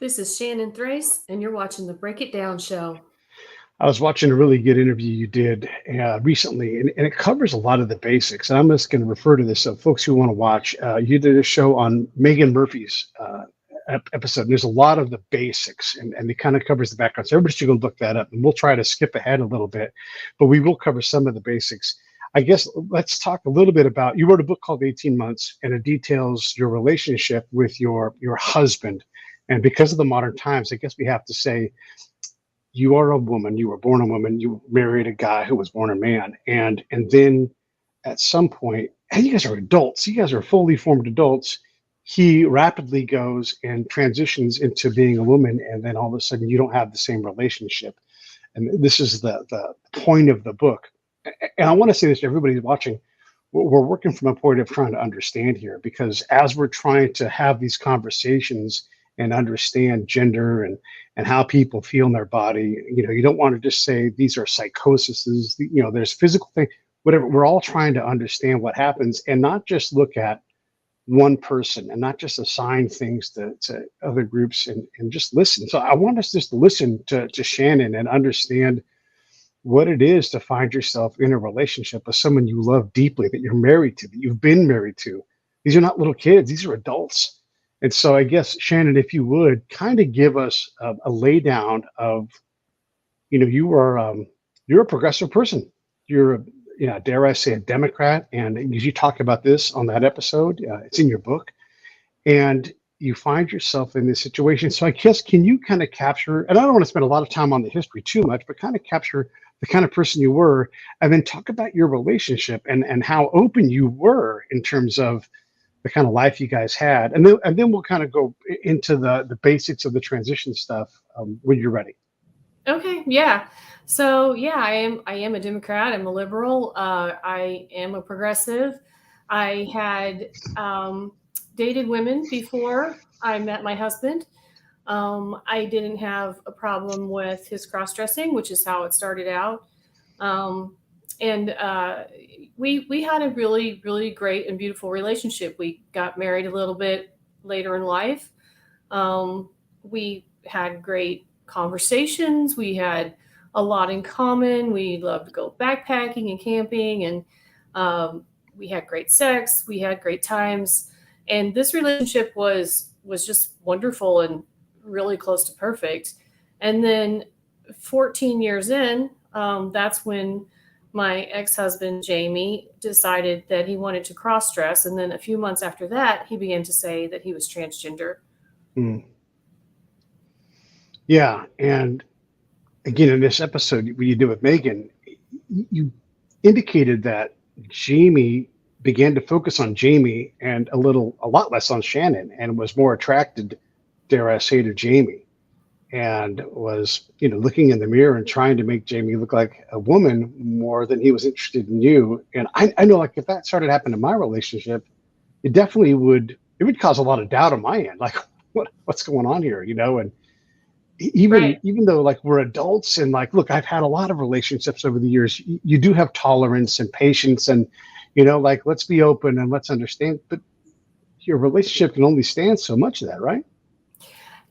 This is Shannon Thrace, and you're watching the Break It Down show. I was watching a really good interview you did recently, and it covers a lot of the basics. And I'm just going to refer to this so folks who want to watch. You did a show on Megan Murphy's episode. And there's a lot of the basics, and it kind of covers the background. So everybody should go look that up. And we'll try to skip ahead a little bit, but we will cover some of the basics. I guess let's talk a little bit about, you wrote a book called 18 Months, and it details your relationship with your husband. And because of the modern times, I guess we have to say, you are a woman, you were born a woman, you married a guy who was born a man. And then at some point, and you guys are adults, you guys are fully formed adults, he rapidly goes and transitions into being a woman. And then all of a sudden you don't have the same relationship. And this is the point of the book. And I want to say this to everybody watching, we're working from a point of trying to understand here, because as we're trying to have these conversations and understand gender and how people feel in their body, you don't want to just say these are psychoses, there's physical thing, whatever. We're all trying to understand what happens and not just look at one person and not just assign things to other groups and just listen. So I want us just to listen to Shannon and understand what it is to find yourself in a relationship with someone you love deeply, that you're married to, that you've been married to. These are not little kids, these are adults. And so I guess, Shannon, if you would kind of give us a lay down of, you're a progressive person. You're, dare I say, a Democrat. And you talk about this on that episode. It's in your book. And you find yourself in this situation. So I guess, can you kind of capture, and I don't want to spend a lot of time on the history too much, but kind of capture the kind of person you were, and then talk about your relationship and how open you were in terms of the kind of life you guys had, and then we'll kind of go into the basics of the transition stuff when you're ready. Okay, yeah. So yeah, I am a Democrat. I'm a liberal. I am a progressive. I had dated women before I met my husband. I didn't have a problem with his cross-dressing, which is how it started out. And we had a really, really great and beautiful relationship. We got married a little bit later in life. We had great conversations. We had a lot in common. We loved to go backpacking and camping, and we had great sex. We had great times. And this relationship was just wonderful and really close to perfect. And then 14 years in, that's when my ex-husband, Jamie, decided that he wanted to cross-dress. And then a few months after that, he began to say that he was transgender. Yeah. And again, in this episode you did with Megan, you indicated that Jamie began to focus on Jamie and a lot less on Shannon, and was more attracted, dare I say, to Jamie. And was, looking in the mirror and trying to make Jamie look like a woman more than he was interested in you. And I know, like, if that started happening in my relationship, it definitely would cause a lot of doubt on my end. Like, what's going on here, And even though, like, we're adults and, like, look, I've had a lot of relationships over the years. You do have tolerance and patience and, like, let's be open and let's understand. But your relationship can only stand so much of that, right?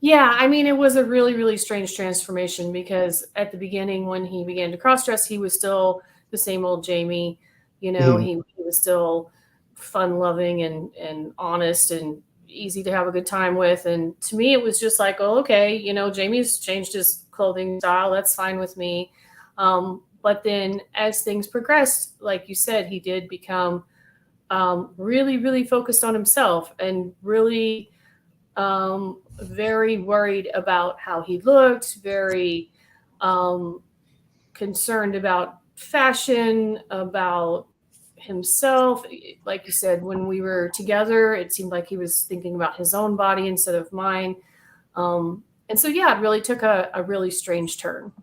Yeah, I mean, it was a really, really strange transformation, because at the beginning, when he began to cross-dress, he was still the same old Jamie. He was still fun-loving and honest and easy to have a good time with. And to me, it was just like, oh, okay, Jamie's changed his clothing style. That's fine with me. But then as things progressed, like you said, he did become really, really focused on himself and really very worried about how he looked, very concerned about fashion, about himself. Like you said, when we were together, it seemed like he was thinking about his own body instead of mine. And so, yeah, it really took a really strange turn.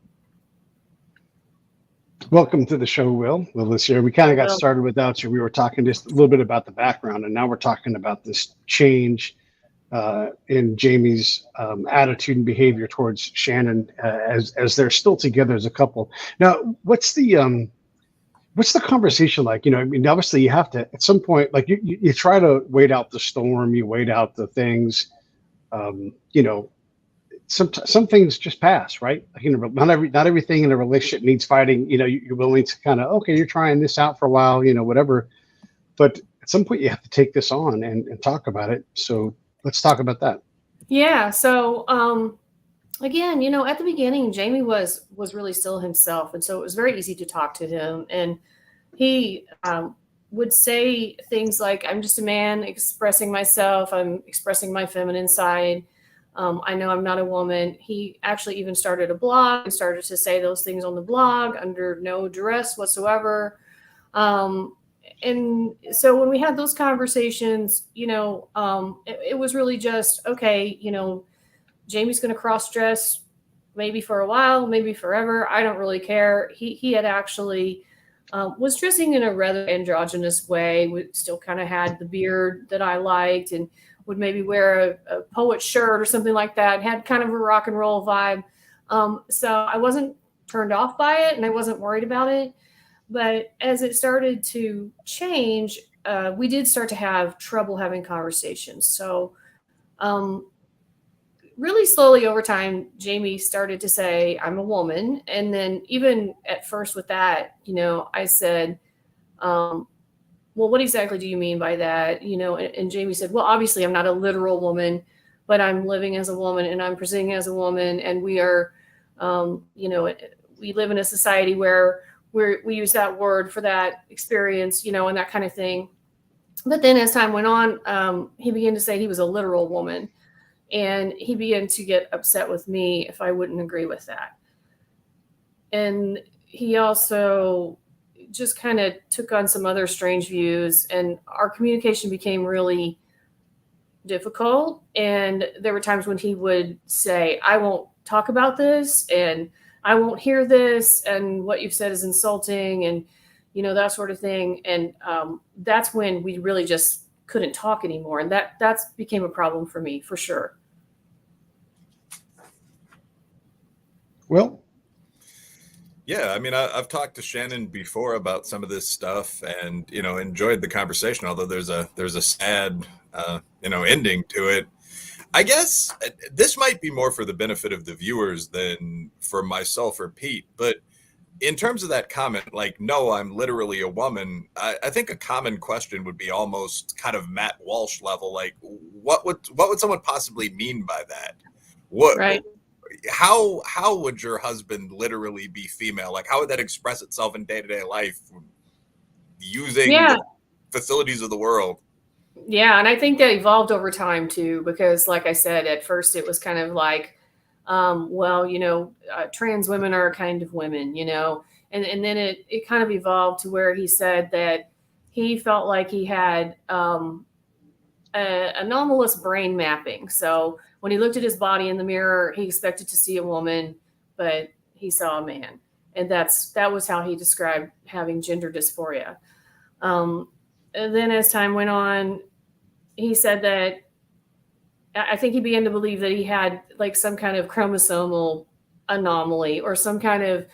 Welcome to the show, Will this year. We kind of got started without you. We were talking just a little bit about the background, and now we're talking about this change in Jamie's attitude and behavior towards Shannon as they're still together as a couple. Now, what's the conversation like? Obviously you have to, at some point, like you try to wait out the storm, you wait out the things, some things just pass, right? Like, not everything in a relationship needs fighting. You're willing to kind of, okay, you're trying this out for a while, whatever. But at some point, you have to take this on and talk about it. So let's talk about that. Yeah. So again, at the beginning, Jamie was really still himself, and so it was very easy to talk to him. And he would say things like, "I'm just a man expressing myself. I'm expressing my feminine side. I know I'm not a woman." He actually even started a blog and started to say those things on the blog under no duress whatsoever. And so when we had those conversations, it was really just, okay, Jamie's going to cross dress maybe for a while, maybe forever. I don't really care. He had actually was dressing in a rather androgynous way. We still kind of had the beard that I liked, and would maybe wear a poet shirt or something like that. Had kind of a rock and roll vibe. So I wasn't turned off by it, and I wasn't worried about it. But as it started to change, we did start to have trouble having conversations. So really slowly over time, Jamie started to say, "I'm a woman." And then even at first with that, I said, well, what exactly do you mean by that? And Jamie said, well, obviously I'm not a literal woman, but I'm living as a woman and I'm presenting as a woman. And we are, we live in a society where we use that word for that experience, and that kind of thing. But then as time went on, he began to say he was a literal woman. And he began to get upset with me if I wouldn't agree with that. And he also just kind of took on some other strange views, and our communication became really difficult. And there were times when he would say, "I won't talk about this, and I won't hear this, and what you've said is insulting," and that sort of thing. And that's when we really just couldn't talk anymore, and that's became a problem for me, for sure. Well, yeah, I mean, I've talked to Shannon before about some of this stuff, and enjoyed the conversation. Although there's a sad ending to it. I guess this might be more for the benefit of the viewers than for myself or Pete. But in terms of that comment, like, "No, I'm literally a woman," I think a common question would be almost kind of Matt Walsh level, like, what would someone possibly mean by that? What? Right. How would your husband literally be female? Like, how would that express itself in day-to-day life using the facilities of the world? Yeah, and I think that evolved over time too, because like I said, at first it was kind of like, trans women are a kind of women, and then it kind of evolved to where he said that he felt like he had anomalous brain mapping. So when he looked at his body in the mirror, he expected to see a woman, but he saw a man. And that was how he described having gender dysphoria. And then as time went on, he said that I think he began to believe that he had like some kind of chromosomal anomaly or some kind of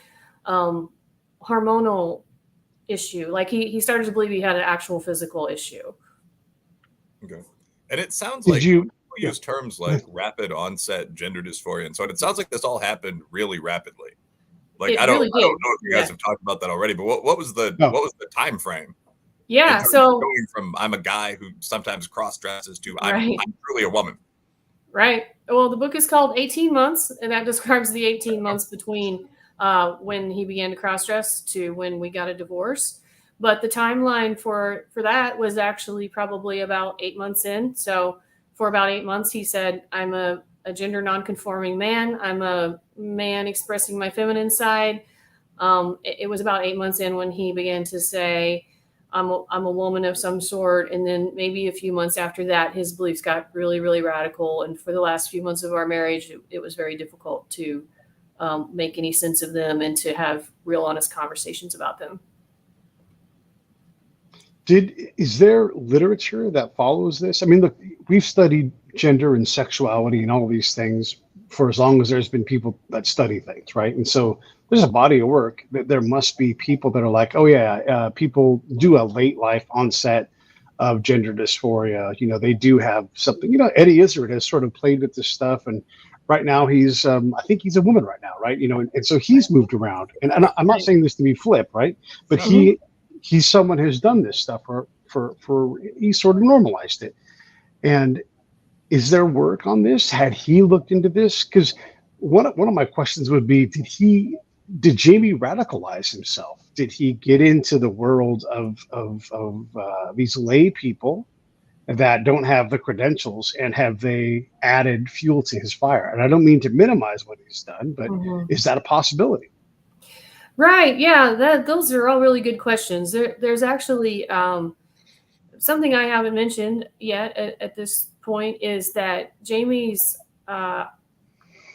hormonal issue. Like he started to believe he had an actual physical issue. Okay. And it sounds like you use terms like rapid onset gender dysphoria, and so it sounds like this all happened really rapidly. Like, I don't know if you guys have talked about that already, but what was the time frame? Yeah, so going from "I'm a guy who sometimes cross dresses" to I'm truly a woman. Right. Well, the book is called 18 Months, and that describes the 18 months between when he began to cross dress to when we got a divorce. But the timeline for that was actually probably about 8 months in. So for about 8 months, he said, "I'm a gender nonconforming man. I'm a man expressing my feminine side." It was about 8 months in when he began to say, I'm a woman of some sort. And then maybe a few months after that, his beliefs got really, really radical. And for the last few months of our marriage, it was very difficult to make any sense of them and to have real honest conversations about them. Is there literature that follows this? I mean, look, we've studied gender and sexuality and all these things for as long as there's been people that study things, right? And so there's a body of work that there must be people that are like, oh yeah, people do a late life onset of gender dysphoria. They do have something. Eddie Izzard has sort of played with this stuff and right now he's I think he's a woman right now, right? And so he's moved around, and I'm not saying this to be flip, right? But he's someone who's done this stuff for he sort of normalized it. And is there work on this? Had he looked into this? Because one of my questions would be, did Jamie radicalize himself? Did he get into the world of these lay people that don't have the credentials, and have they added fuel to his fire? And I don't mean to minimize what he's done, but is that a possibility? Right. Yeah. Those are all really good questions. There's actually something I haven't mentioned yet at this point is that Jamie's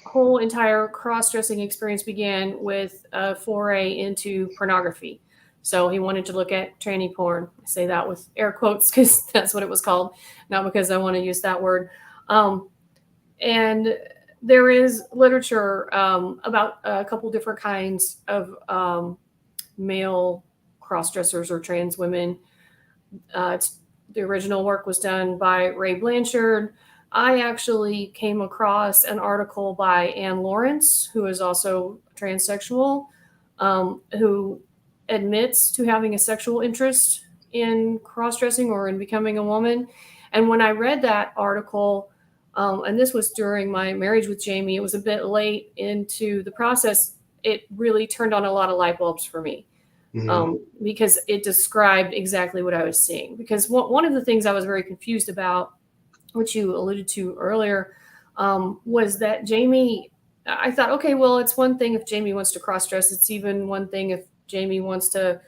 whole entire cross-dressing experience began with a foray into pornography. So he wanted to look at tranny porn. I say that with air quotes because that's what it was called, not because I want to use that word. And there is literature about a couple different kinds of male cross-dressers or trans women. The original work was done by Ray Blanchard. I actually came across an article by Anne Lawrence, who is also transsexual, who admits to having a sexual interest in cross-dressing or in becoming a woman. And when I read that article, and this was during my marriage with Jamie, it was a bit late into the process, it really turned on a lot of light bulbs for me. Because it described exactly what I was seeing. Because one of the things I was very confused about, which you alluded to earlier, was that Jamie, I thought, okay, well, it's one thing if Jamie wants to cross-dress. It's even one thing if Jamie wants to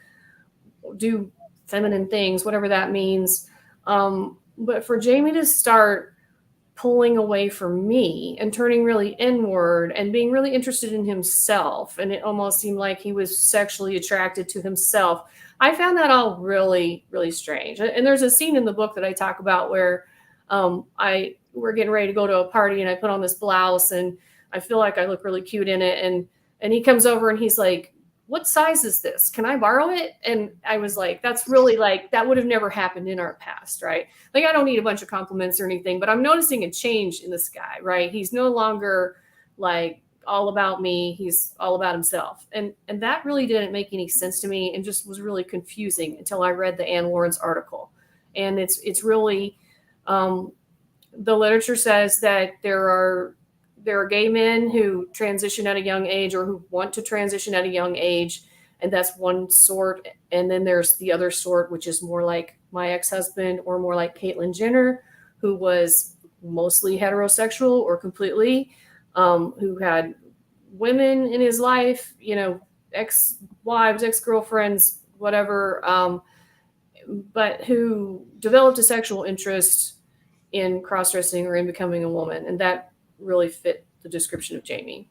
do feminine things, whatever that means. But for Jamie to start pulling away from me and turning really inward and being really interested in himself, and it almost seemed like he was sexually attracted to himself, I found that all really, really strange. And there's a scene in the book that I talk about where we're getting ready to go to a party, and I put on this blouse and I feel like I look really cute in it. And he comes over and he's like, "What size is this? Can I borrow it?" And I was like, that's really like, that would have never happened in our past, right? Like, I don't need a bunch of compliments or anything, but I'm noticing a change in this guy, right? He's no longer like all about me. He's all about himself. And that really didn't make any sense to me and just was really confusing until I read the Anne Lawrence article. And it's really, the literature says that there are gay men who transition at a young age or who want to transition at a young age. And that's one sort. And then there's the other sort, which is more like my ex-husband or more like Caitlyn Jenner, who was mostly heterosexual or completely, who had women in his life, ex-wives, ex-girlfriends, whatever, but who developed a sexual interest in cross-dressing or in becoming a woman. And that really fit the description of Jamie.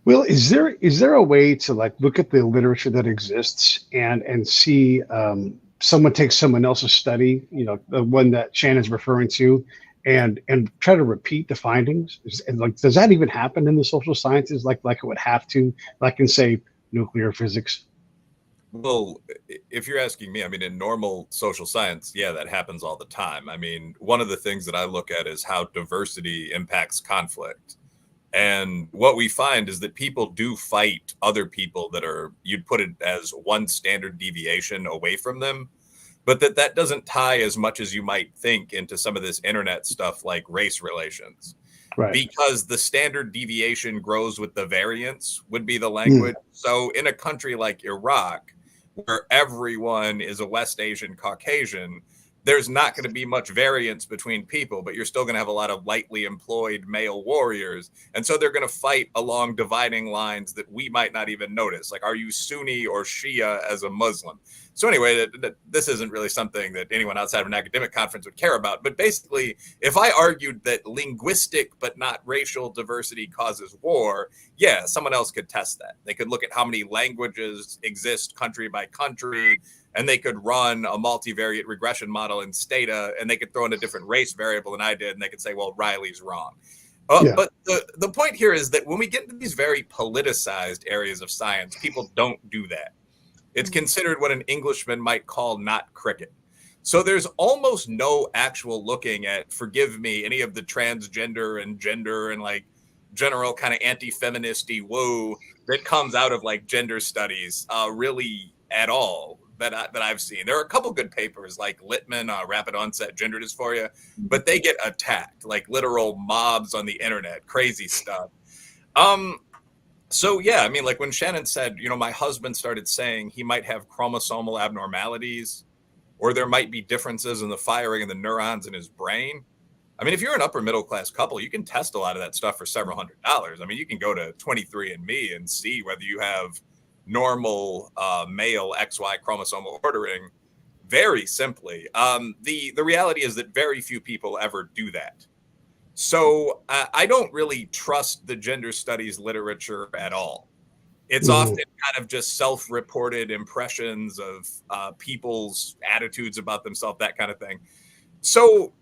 Well, is there a way to like look at the literature that exists and see someone take someone else's study, the one that Shannon's referring to, and try to repeat the findings? And like, does that even happen in the social sciences? Like it would have to, like in say nuclear physics? Well, if you're asking me, I mean, in normal social science, yeah, that happens all the time. I mean, one of the things that I look at is how diversity impacts conflict. And what we find is that people do fight other people that are, you'd put it as one standard deviation away from them, but that doesn't tie as much as you might think into some of this internet stuff like race relations. Right. Because the standard deviation grows with the variance would be the language. So in a country like Iraq, where everyone is a West Asian Caucasian, there's not going to be much variance between people, but you're still going to have a lot of lightly employed male warriors. And so they're going to fight along dividing lines that we might not even notice. Like, are you Sunni or Shia as a Muslim? So anyway, this isn't really something that anyone outside of an academic conference would care about. But basically, if I argued that linguistic but not racial diversity causes war, yeah, someone else could test that. They could look at how many languages exist country by country, and they could run a multivariate regression model in Stata, and they could throw in a different race variable than I did, and they could say, well, Riley's wrong. But the point here is that when we get into these very politicized areas of science, people don't do that. It's considered what an Englishman might call not cricket. So there's almost no actual looking at, forgive me, any of the transgender and gender and like general kind of anti-feministy woo that comes out of like gender studies really at all that I've seen. There are a couple good papers like Littman, Rapid Onset Gender Dysphoria, but they get attacked like literal mobs on the internet, crazy stuff. So yeah, I mean, like when Shannon said, you know, my husband started saying he might have chromosomal abnormalities or there might be differences in the firing of the neurons in his brain. I mean, if you're an upper middle class couple, you can test a lot of that stuff for several $100s. I mean, you can go to 23andMe and see whether you have normal male XY chromosomal ordering very simply. The reality is that very few people ever do that. So I don't really trust the gender studies literature at all. It's often kind of just self-reported impressions of people's attitudes about themselves, that kind of thing. So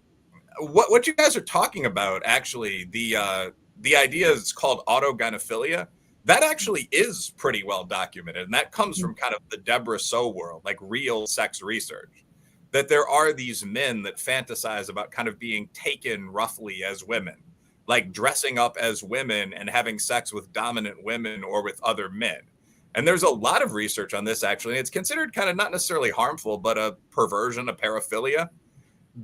what you guys are talking about, actually, the idea is called autogynephilia. That actually is pretty well documented, and that comes from kind of the Deborah So world, like real sex research, that there are these men that fantasize about kind of being taken roughly as women, like dressing up as women and having sex with dominant women or with other men. And there's a lot of research on this, actually. And it's considered kind of not necessarily harmful, but a perversion, a paraphilia.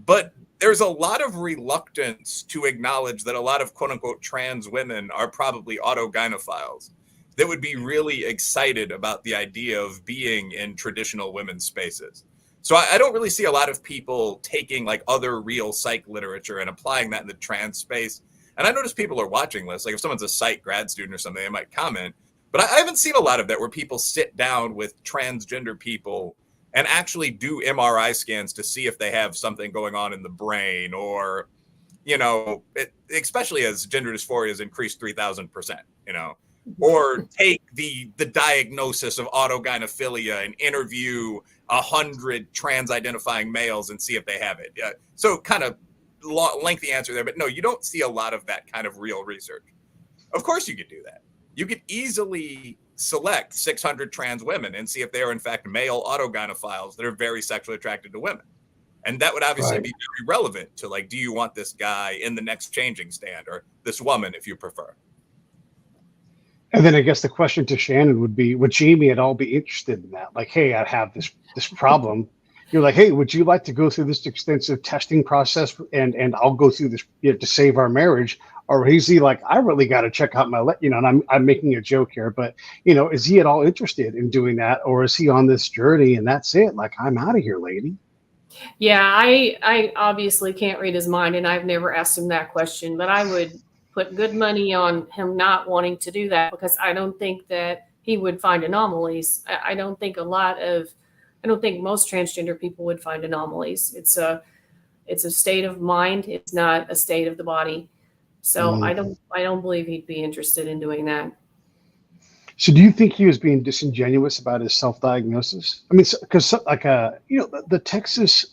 But there's a lot of reluctance to acknowledge that a lot of quote unquote trans women are probably autogynephiles that would be really excited about the idea of being in traditional women's spaces. So I don't really see a lot of people taking like other real psych literature and applying that in the trans space. And I notice people are watching this. Like if someone's a psych grad student or something, they might comment. But I haven't seen a lot of that where people sit down with transgender people and actually do MRI scans to see if they have something going on in the brain or, you know, especially as gender dysphoria has increased 3,000%, you know, or take the diagnosis of autogynephilia and interview 100 trans identifying males and see if they have it. So kind of lengthy answer there, but no, you don't see a lot of that kind of real research. Of course you could do that. You could easily select 600 trans women and see if they are in fact male autogynephiles that are very sexually attracted to women. And that would obviously be very relevant to like, do you want this guy in the next changing stand or this woman if you prefer? And then I guess the question to Shannon would be, would Jamie at all be interested in that? Like, hey, I have this problem. You're like, hey, would you like to go through this extensive testing process and I'll go through this, you know, to save our marriage? Or is he like, I really got to check out my, you know, and I'm making a joke here, but, you know, is he at all interested in doing that? Or is he on this journey and that's it? Like, I'm out of here, lady. Yeah, I obviously can't read his mind and I've never asked him that question, but I would put good money on him not wanting to do that because I don't think that he would find anomalies. I don't think most transgender people would find anomalies. It's a state of mind. It's not a state of the body. So I don't believe he'd be interested in doing that. So do you think he was being disingenuous about his self-diagnosis? I mean, because like, you know, the Texas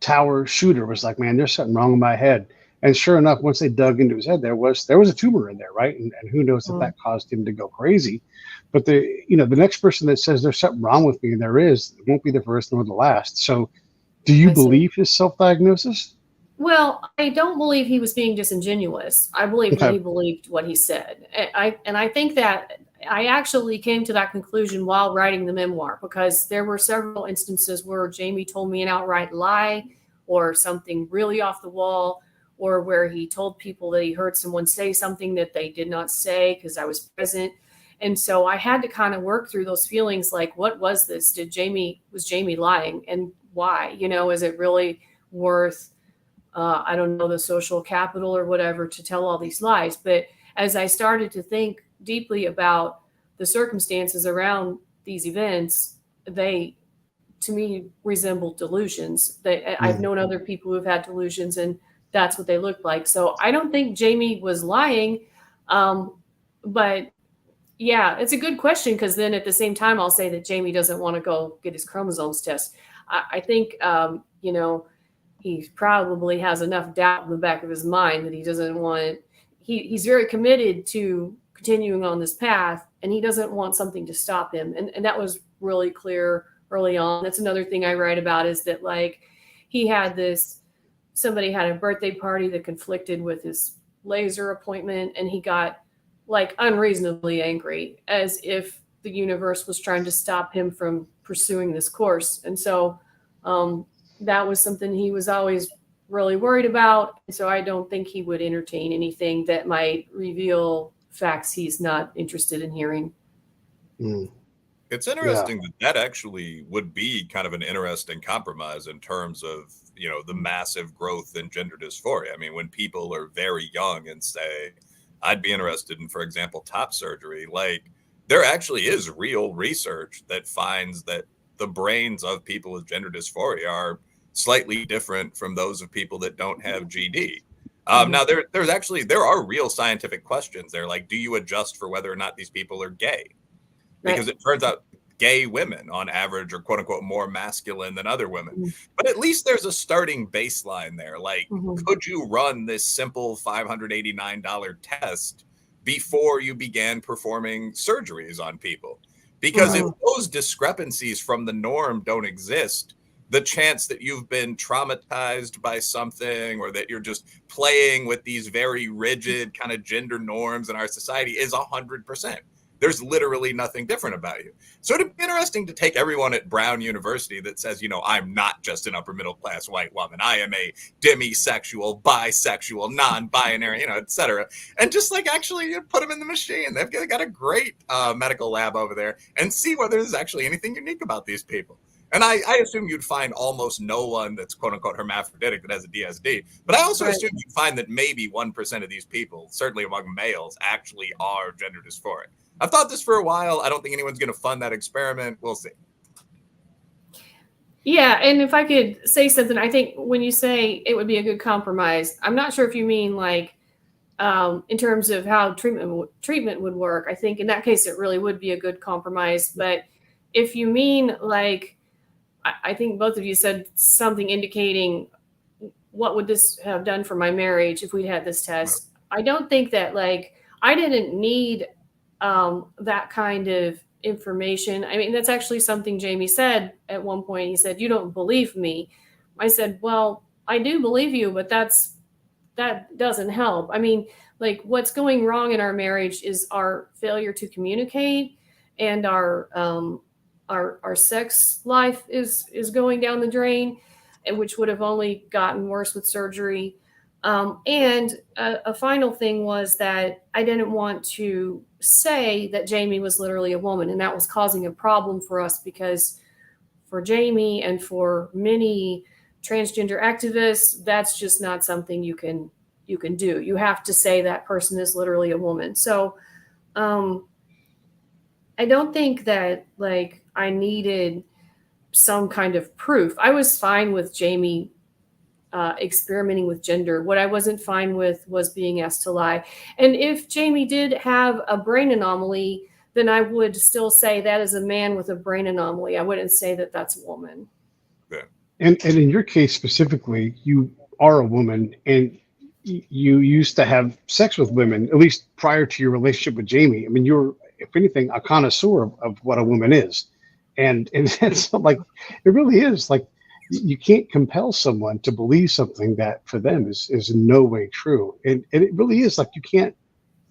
tower shooter was like, man, there's something wrong with my head. And sure enough, once they dug into his head, there was a tumor in there, right? And who knows if that caused him to go crazy. But the next person that says there's something wrong with me, and there is, it won't be the first nor the last. So do you believe his self-diagnosis? Well, I don't believe he was being disingenuous. I believe that he believed what he said. I think that I actually came to that conclusion while writing the memoir, because there were several instances where Jamie told me an outright lie or something really off the wall, or where he told people that he heard someone say something that they did not say because I was present. And so I had to kind of work through those feelings, like, what was this? Was Jamie lying, and why? You know, is it really worth, I don't know, the social capital or whatever to tell all these lies? But as I started to think deeply about the circumstances around these events, they, to me, resemble delusions. I've known other people who have had delusions, and that's what they look like. So I don't think Jamie was lying. But yeah, it's a good question, because then at the same time, I'll say that Jamie doesn't want to go get his chromosomes tested. I think, you know, he probably has enough doubt in the back of his mind that he doesn't want, he's very committed to continuing on this path, and he doesn't want something to stop him. And that was really clear early on. That's another thing I write about, is that, like, he had somebody had a birthday party that conflicted with his laser appointment, and he got like unreasonably angry, as if the universe was trying to stop him from pursuing this course. And so that was something he was always really worried about. So I don't think he would entertain anything that might reveal facts he's not interested in hearing. It's interesting that actually would be kind of an interesting compromise in terms of, the massive growth in gender dysphoria. I mean, when people are very young and say, I'd be interested in, for example, top surgery, like there actually is real research that finds that the brains of people with gender dysphoria are slightly different from those of people that don't have GD. Now, there are real scientific questions there, like, do you adjust for whether or not these people are gay? Because it turns out gay women on average are quote unquote more masculine than other women. But at least there's a starting baseline there. Like, could you run this simple $589 test before you began performing surgeries on people? Because if those discrepancies from the norm don't exist, the chance that you've been traumatized by something or that you're just playing with these very rigid kind of gender norms in our society is 100%. There's literally nothing different about you. So it'd be interesting to take everyone at Brown University that says, I'm not just an upper middle class white woman. I am a demisexual, bisexual, non-binary, et cetera. And just like actually put them in the machine. They've got a great medical lab over there and see whether there's actually anything unique about these people. And I assume you'd find almost no one that's quote unquote hermaphroditic that has a DSD. But I also assume you'd find that maybe 1% of these people, certainly among males, actually are gender dysphoric. I've thought this for a while. I don't think anyone's going to fund that experiment. We'll see. Yeah, and if I could say something, I think when you say it would be a good compromise, I'm not sure if you mean like in terms of how treatment would work. I think in that case it really would be a good compromise. But if you mean like, I think both of you said something indicating what would this have done for my marriage if we'd had this test. I don't think that like I didn't need that kind of information. I mean, that's actually something Jamie said at one point. He said, "You don't believe me." I said, "Well, I do believe you, but that doesn't help." I mean, like what's going wrong in our marriage is our failure to communicate, and our sex life is going down the drain, and which would have only gotten worse with surgery. And a final thing was that I didn't want to say that Jamie was literally a woman, and that was causing a problem for us because for Jamie and for many transgender activists, that's just not something you can do. You have to say that person is literally a woman. So I don't think that like I needed some kind of proof. I was fine with Jamie experimenting with gender. What I wasn't fine with was being asked to lie. And if Jamie did have a brain anomaly, then I would still say that is a man with a brain anomaly. I wouldn't say that that's a woman. Yeah. And in your case specifically, you are a woman and you used to have sex with women, at least prior to your relationship with Jamie. I mean, you're, if anything, a connoisseur of what a woman is. And it's like, it really is like, you can't compel someone to believe something that for them is in no way true. And it really is like, you can't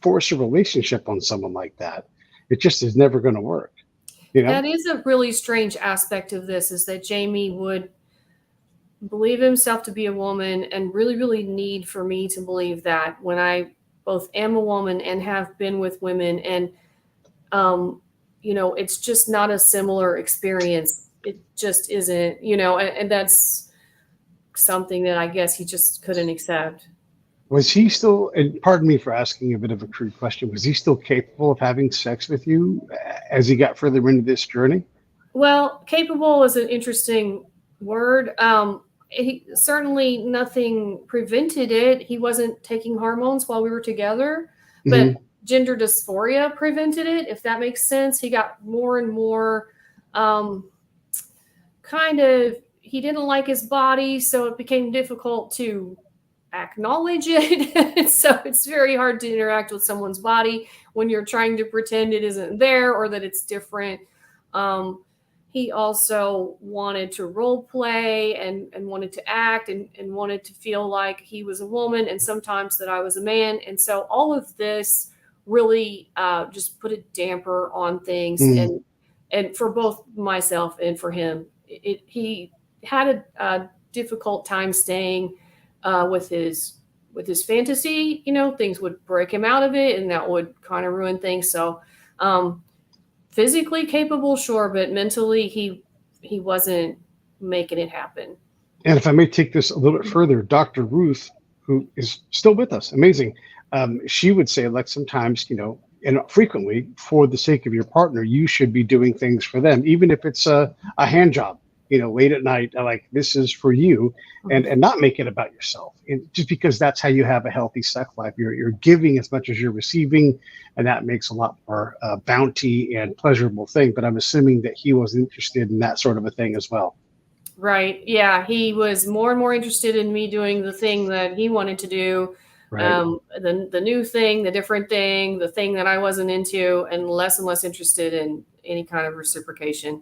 force a relationship on someone like that. It just is never going to work. That is a really strange aspect of this, is that Jamie would believe himself to be a woman and really, really need for me to believe that when I both am a woman and have been with women. And, it's just not a similar experience. It just isn't, and that's something that I guess he just couldn't accept. Was he still, and pardon me for asking a bit of a crude question, was he still capable of having sex with you as he got further into this journey? Well, capable is an interesting word. He certainly nothing prevented it. He wasn't taking hormones while we were together, but gender dysphoria prevented it, if that makes sense. He got more and more he didn't like his body, so it became difficult to acknowledge it. So it's very hard to interact with someone's body when you're trying to pretend it isn't there or that it's different. he also wanted to role play and wanted to act and wanted to feel like he was a woman and sometimes that I was a man. And so all of this really just put a damper on things. And for both myself and for him, he had a difficult time staying with his fantasy. You know, things would break him out of it and that would kind of ruin things. So physically capable, sure, but mentally he wasn't making it happen. And if I may take this a little bit further, Dr. Ruth, who is still with us, amazing. She would say, like, sometimes, you know, and frequently, for the sake of your partner, you should be doing things for them, even if it's a hand job, you know, late at night. Like, this is for you, and not make it about yourself. And just because that's how you have a healthy sex life, you're giving as much as you're receiving, and that makes a lot more bounty and pleasurable thing. But I'm assuming that he was interested in that sort of a thing as well. Right. Yeah. He was more and more interested in me doing the thing that he wanted to do. Right. The new thing, the different thing, the thing that I wasn't into, and less interested in any kind of reciprocation.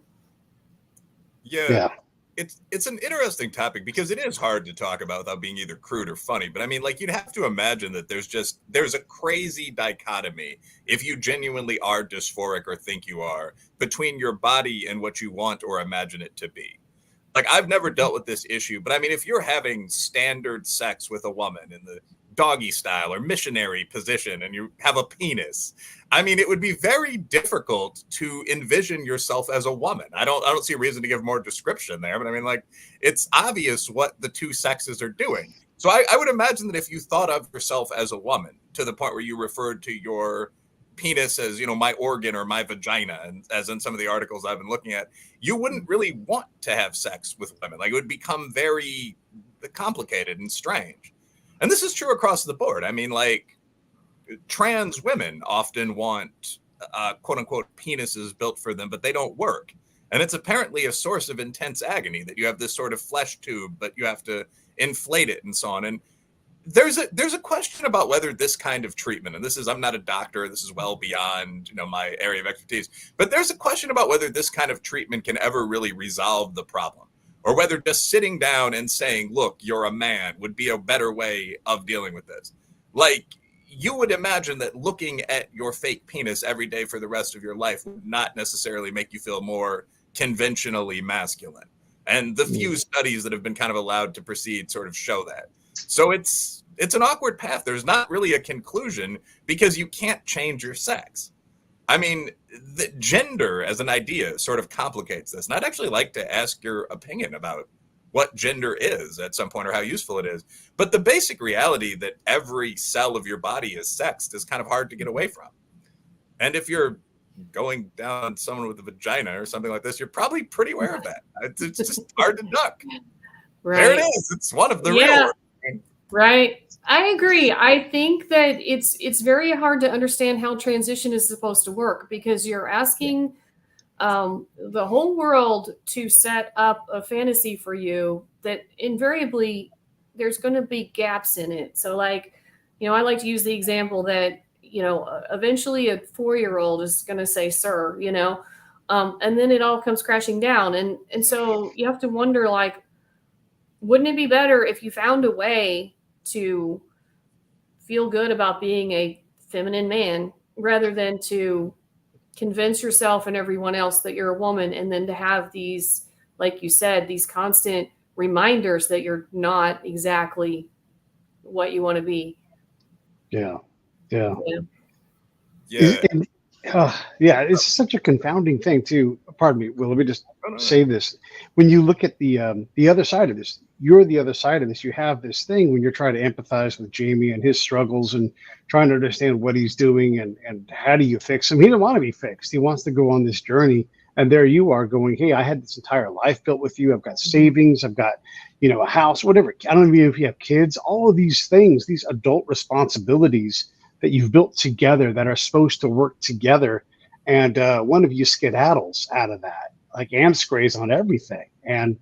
Yeah. It's an interesting topic because it is hard to talk about without being either crude or funny. But I mean, like, you'd have to imagine that there's a crazy dichotomy, if you genuinely are dysphoric or think you are, between your body and what you want or imagine it to be. Like, I've never dealt with this issue, but I mean, if you're having standard sex with a woman in the doggy style or missionary position and you have a penis, I mean, it would be very difficult to envision yourself as a woman. I don't see a reason to give more description there, but I mean, like, it's obvious what the two sexes are doing. So I would imagine that if you thought of yourself as a woman to the point where you referred to your penis as, you know, my organ or my vagina, and as in some of the articles I've been looking at, you wouldn't really want to have sex with women. Like, it would become very complicated and strange. And this is true across the board. I mean, like, trans women often want quote unquote penises built for them, but they don't work. And it's apparently a source of intense agony that you have this sort of flesh tube, but you have to inflate it and so on. And there's a question about whether this kind of treatment, and I'm not a doctor, this is well beyond, you know, my area of expertise, but there's a question about whether this kind of treatment can ever really resolve the problem, or whether just sitting down and saying, look, you're a man, would be a better way of dealing with this. Like, you would imagine that looking at your fake penis every day for the rest of your life would not necessarily make you feel more conventionally masculine. And the few studies that have been kind of allowed to proceed sort of show that. So it's an awkward path. There's not really a conclusion because you can't change your sex. I mean, the gender as an idea sort of complicates this. And I'd actually like to ask your opinion about what gender is at some point or how useful it is. But the basic reality that every cell of your body is sexed is kind of hard to get away from. And if you're going down on someone with a vagina or something like this, you're probably pretty aware of that. It's just hard to duck. Right. There it is. It's one of the real. Right. I agree. I think that it's very hard to understand how transition is supposed to work because you're asking the whole world to set up a fantasy for you that invariably there's going to be gaps in it. So, like, you know, I like to use the example that, you know, eventually a 4-year-old is going to say, sir, you know, and then it all comes crashing down. And so you have to wonder, like, wouldn't it be better if you found a way to feel good about being a feminine man rather than to convince yourself and everyone else that you're a woman, and then to have these, like you said, these constant reminders that you're not exactly what you want to be. Yeah. It's such a confounding thing too. Pardon me. Well, let me just say this. When you look at the other side of this, you're the other side of this. You have this thing when you're trying to empathize with Jamie and his struggles and trying to understand what he's doing and how do you fix him. He doesn't want to be fixed. He wants to go on this journey. And there you are going, hey, I had this entire life built with you. I've got savings. I've got, you know, a house, whatever. I don't even know if you have kids. All of these things, these adult responsibilities that you've built together that are supposed to work together. And one of you skedaddles out of that, like Amscrays on everything. And,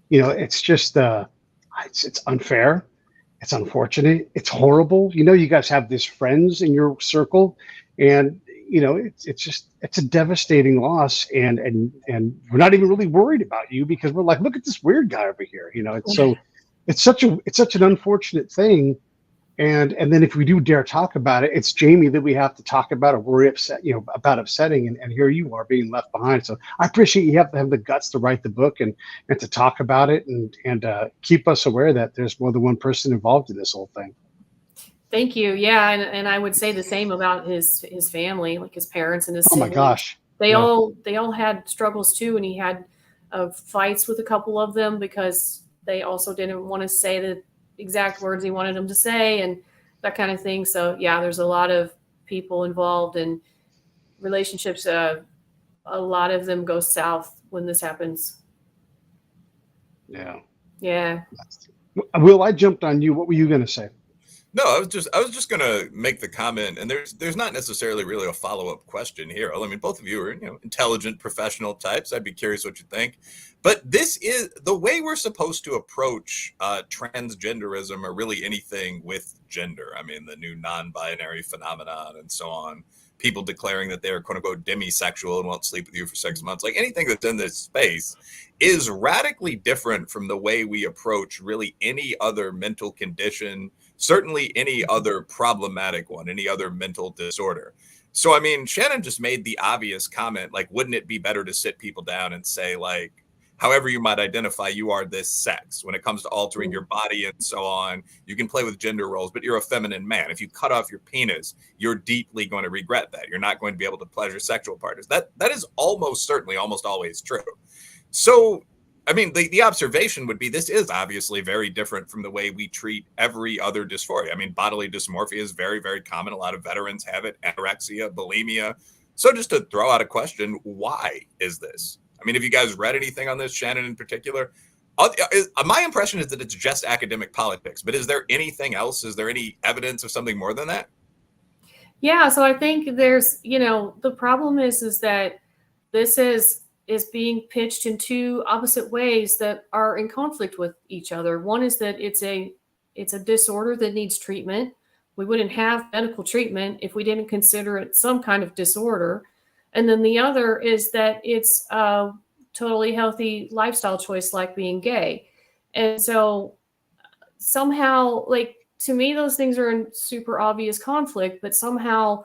you know, it's just, it's unfair. It's unfortunate. It's horrible. You know, you guys have these friends in your circle and, it's a devastating loss, and we're not even really worried about you because we're like, look at this weird guy over here. It's such an unfortunate thing. And then if we do dare talk about it, it's Jamie that we have to talk about or worry about upsetting. And here you are being left behind. So I appreciate you have to have the guts to write the book and to talk about it and keep us aware that there's more than one person involved in this whole thing. Thank you. Yeah. And I would say the same about his family, like his parents and his siblings. Oh my gosh. They all had struggles too. And he had fights with a couple of them because they also didn't want to say the exact words he wanted them to say and that kind of thing. So yeah, there's a lot of people involved in relationships. A lot of them go south when this happens. Yeah. Yeah. Will, I jumped on you. What were you going to say? No, I was just going to make the comment, and there's not necessarily really a follow-up question here. I mean, both of you are, intelligent professional types. I'd be curious what you think. But this is the way we're supposed to approach transgenderism or really anything with gender. I mean, the new non-binary phenomenon and so on. People declaring that they're quote unquote demisexual and won't sleep with you for 6 months. Like anything that's in this space is radically different from the way we approach really any other mental condition, certainly any other problematic one, any other mental disorder. So, I mean, Shannon just made the obvious comment, like, wouldn't it be better to sit people down and say, like, however you might identify, you are this sex. When it comes to altering your body and so on, you can play with gender roles, but you're a feminine man. If you cut off your penis, you're deeply going to regret that. You're not going to be able to pleasure sexual partners. That is almost certainly almost always true. So, I mean, the observation would be this is obviously very different from the way we treat every other dysphoria. I mean, bodily dysmorphia is very, very common. A lot of veterans have it, anorexia, bulimia. So just to throw out a question, why is this? I mean, have you guys read anything on this, Shannon in particular? My impression is that it's just academic politics, but is there anything else? Is there any evidence of something more than that? Yeah, so I think there's, the problem is that this is being pitched in two opposite ways that are in conflict with each other. One is that it's a disorder that needs treatment. We wouldn't have medical treatment if we didn't consider it some kind of disorder. And then the other is that it's a totally healthy lifestyle choice like being gay. And so somehow, like, to me, those things are in super obvious conflict, but somehow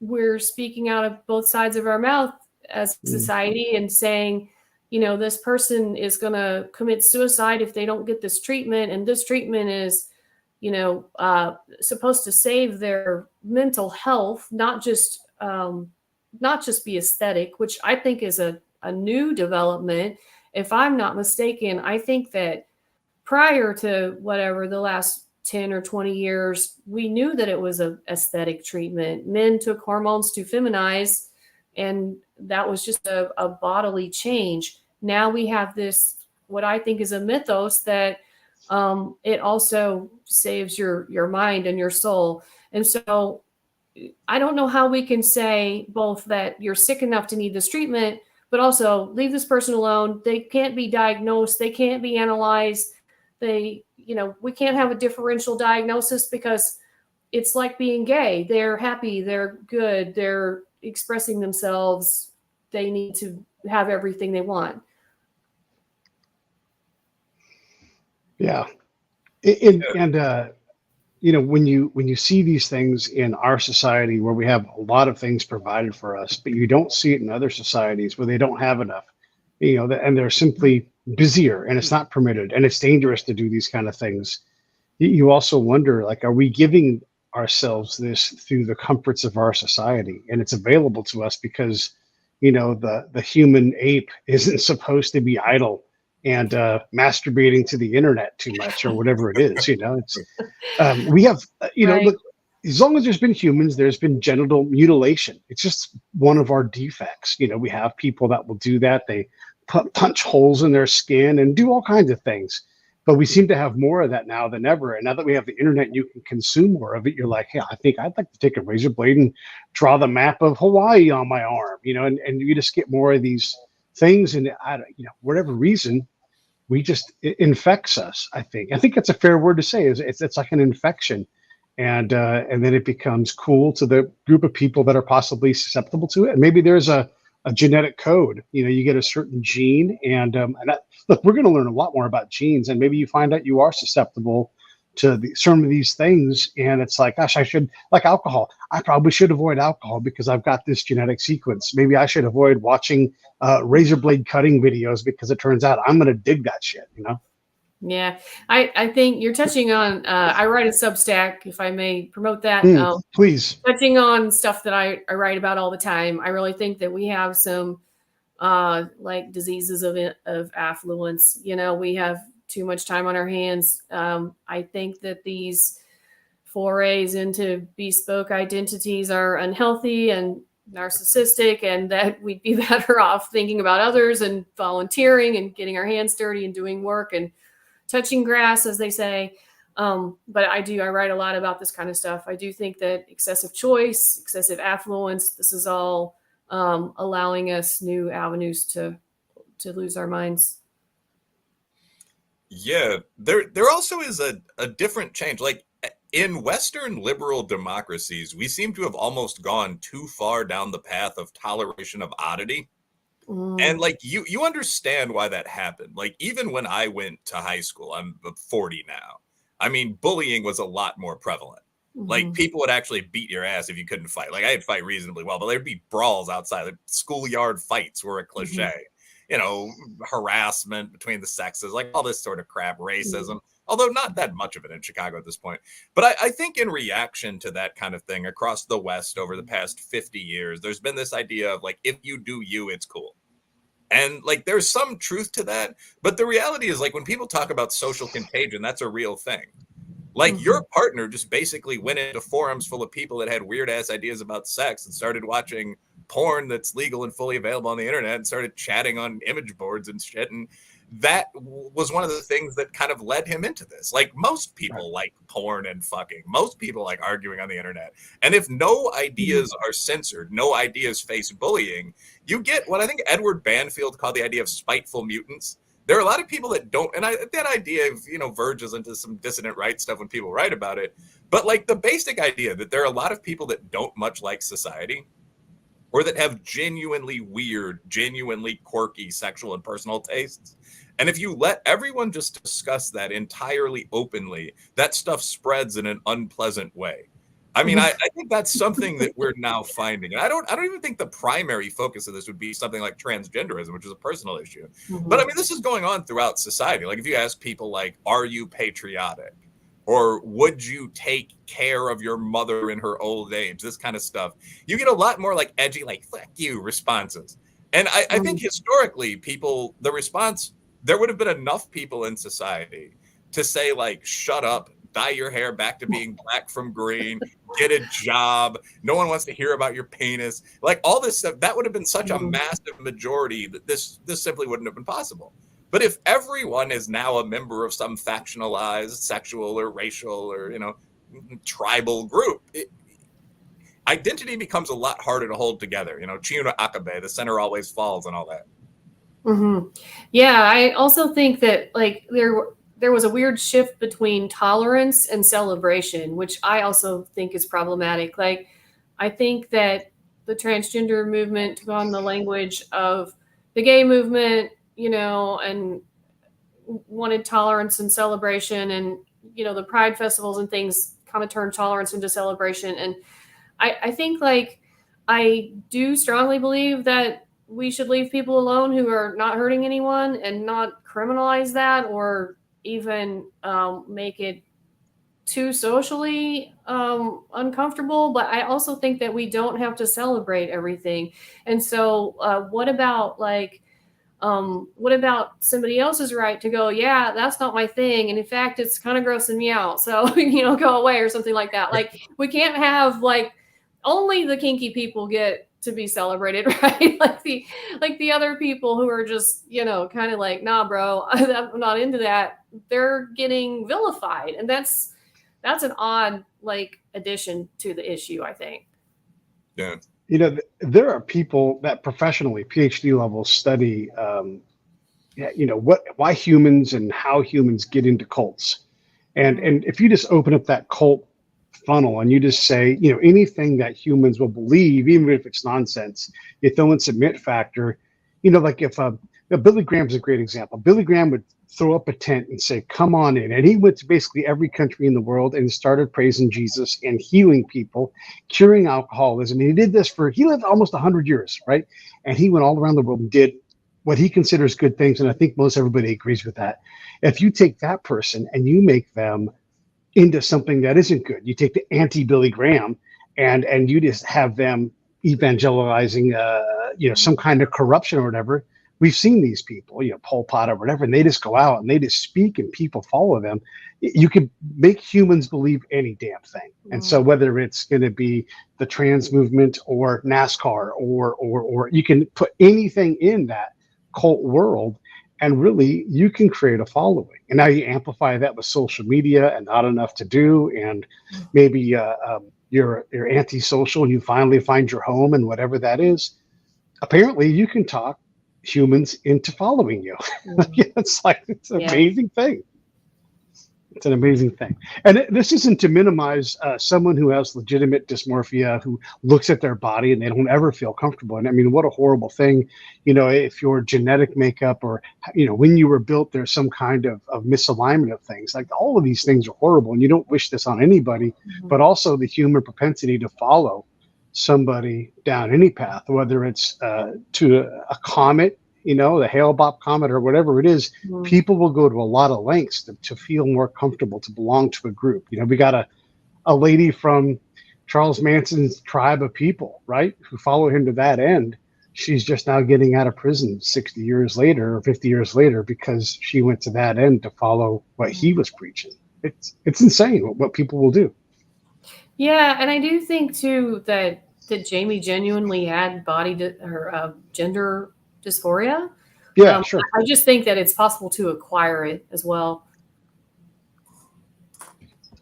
we're speaking out of both sides of our mouth as a society and saying, this person is going to commit suicide if they don't get this treatment. And this treatment is, supposed to save their mental health, not just be aesthetic, which I think is a new development. If I'm not mistaken, I think that prior to whatever the last 10 or 20 years, we knew that it was an aesthetic treatment. Men took hormones to feminize, and that was just a bodily change. Now we have this, what I think is a mythos that it also saves your mind and your soul. And so I don't know how we can say both that you're sick enough to need this treatment, but also leave this person alone. They can't be diagnosed. They can't be analyzed. We can't have a differential diagnosis because it's like being gay. They're happy. They're good. They're expressing themselves. They need to have everything they want. Yeah. When you see these things in our society where we have a lot of things provided for us, but you don't see it in other societies where they don't have enough, and they're simply busier and it's not permitted and it's dangerous to do these kind of things. You also wonder, like, are we giving ourselves this through the comforts of our society? And it's available to us because, the human ape isn't supposed to be idle and masturbating to the internet too much or whatever it is. We have, right. Look, as long as there's been humans, there's been genital mutilation. It's just one of our defects. We have people that will do that. They punch holes in their skin and do all kinds of things. But we seem to have more of that now than ever. And now that we have the internet, you can consume more of it. You're like, hey, I think I'd like to take a razor blade and draw the map of Hawaii on my arm, and you just get more of these things. And whatever reason, it infects us. I think it's a fair word to say. It's like an infection. and then it becomes cool to the group of people that are possibly susceptible to it. And maybe there's a genetic code. You get a certain gene, look, we're going to learn a lot more about genes, and maybe you find out you are susceptible to some of these things, and it's like, gosh, I should, like alcohol, I probably should avoid alcohol because I've got this genetic sequence. Maybe I should avoid watching razor blade cutting videos because it turns out I'm going to dig that shit. Yeah, I think you're touching on, I write a Substack, if I may promote that. Please. Touching on stuff that I write about all the time. I really think that we have some like diseases of affluence. We have too much time on our hands. I think that these forays into bespoke identities are unhealthy and narcissistic, and that we'd be better off thinking about others and volunteering and getting our hands dirty and doing work and touching grass, as they say. But I write a lot about this kind of stuff. I do think that excessive choice, excessive affluence, this is all allowing us new avenues to lose our minds. Yeah, there also is a different change. Like in Western liberal democracies, we seem to have almost gone too far down the path of toleration of oddity. And like you understand why that happened. Like even when I went to high school, I'm 40 now. I mean, bullying was a lot more prevalent. Like people would actually beat your ass if you couldn't fight. Like I'd fight reasonably well, but there'd be brawls outside. Like, schoolyard fights were a cliche. Harassment between the sexes, like all this sort of crap, racism, although not that much of it in Chicago at this point. But I think in reaction to that kind of thing across the West over the past 50 years, there's been this idea of like, if you do you, it's cool. And like, there's some truth to that. But the reality is like, when people talk about social contagion, that's a real thing. Like your partner just basically went into forums full of people that had weird ass ideas about sex and started watching porn that's legal and fully available on the internet and started chatting on image boards and shit. And that was one of the things that kind of led him into this. Like most people like porn and fucking. Most people like arguing on the internet. And if no ideas are censored, no ideas face bullying, you get what I think Edward Banfield called the idea of spiteful mutants. There are a lot of people that don't, and that idea verges into some dissident right stuff when people write about it. But like the basic idea that there are a lot of people that don't much like society, or that have genuinely weird, genuinely quirky sexual and personal tastes. And if you let everyone just discuss that entirely openly, that stuff spreads in an unpleasant way. I mean, I think that's something that we're now finding. And I don't even think the primary focus of this would be something like transgenderism, which is a personal issue. But I mean, this is going on throughout society. Like if you ask people like, are you patriotic? Or would you take care of your mother in her old age? This kind of stuff. You get a lot more like edgy, like fuck you responses. And I think historically the response, there would have been enough people in society to say like, shut up, dye your hair back to being black from green, get a job. No one wants to hear about your penis. Like all this stuff, that would have been such a massive majority that this simply wouldn't have been possible. But if everyone is now a member of some factionalized sexual or racial or, tribal group, identity becomes a lot harder to hold together. Chiuna Akabe, the center always falls and all that. Yeah, I also think that like there was a weird shift between tolerance and celebration, which I also think is problematic. Like, I think that the transgender movement took on the language of the gay movement, and wanted tolerance and celebration, and the pride festivals and things kind of turned tolerance into celebration. And I think like I do strongly believe that we should leave people alone who are not hurting anyone and not criminalize that or even make it too socially uncomfortable. But I also think that we don't have to celebrate everything. And so what about somebody else's right to go, yeah, that's not my thing. And in fact, it's kind of grossing me out. So, go away or something like that. Like we can't have like only the kinky people get to be celebrated, right? like the other people who are just, kind of like, nah, bro, I'm not into that. They're getting vilified. And that's an odd addition to the issue, I think. Yeah. There are people that professionally, PhD level, study, why humans and how humans get into cults. And if you just open up that cult funnel and you just say, anything that humans will believe, even if it's nonsense, you throw in submit factor, like if Billy Graham's a great example. Billy Graham would throw up a tent and say, come on in. And he went to basically every country in the world and started praising Jesus and healing people, curing alcoholism. And he did this he lived almost 100 years, right? And he went all around the world and did what he considers good things. And I think most everybody agrees with that. If you take that person and you make them into something that isn't good, you take the anti-Billy Graham and you just have them evangelizing, some kind of corruption or whatever. We've seen these people, Pol Pot or whatever, and they just go out and they just speak and people follow them. You could make humans believe any damn thing. And so whether it's going to be the trans movement or NASCAR or you can put anything in that cult world and really you can create a following. And now you amplify that with social media and not enough to do. And maybe you're antisocial and you finally find your home and whatever that is. Apparently you can talk humans into following you. It's an amazing thing. It's an amazing thing. And this isn't to minimize someone who has legitimate dysmorphia, who looks at their body and they don't ever feel comfortable. And I mean, what a horrible thing, if your genetic makeup or, when you were built, there's some kind of misalignment of things. Like all of these things are horrible and you don't wish this on anybody, but also the human propensity to follow somebody down any path, whether it's to a comet, the Hale-Bopp comet or whatever it is. People will go to a lot of lengths to feel more comfortable, to belong to a group. We got a lady from Charles Manson's tribe of people, right, who follow him to that end. She's just now getting out of prison 60 years later or 50 years later because she went to that end to follow what he was preaching. It's insane what people will do. Yeah, and I do think too that Jamie genuinely had gender dysphoria. Yeah, sure. I just think that it's possible to acquire it as well.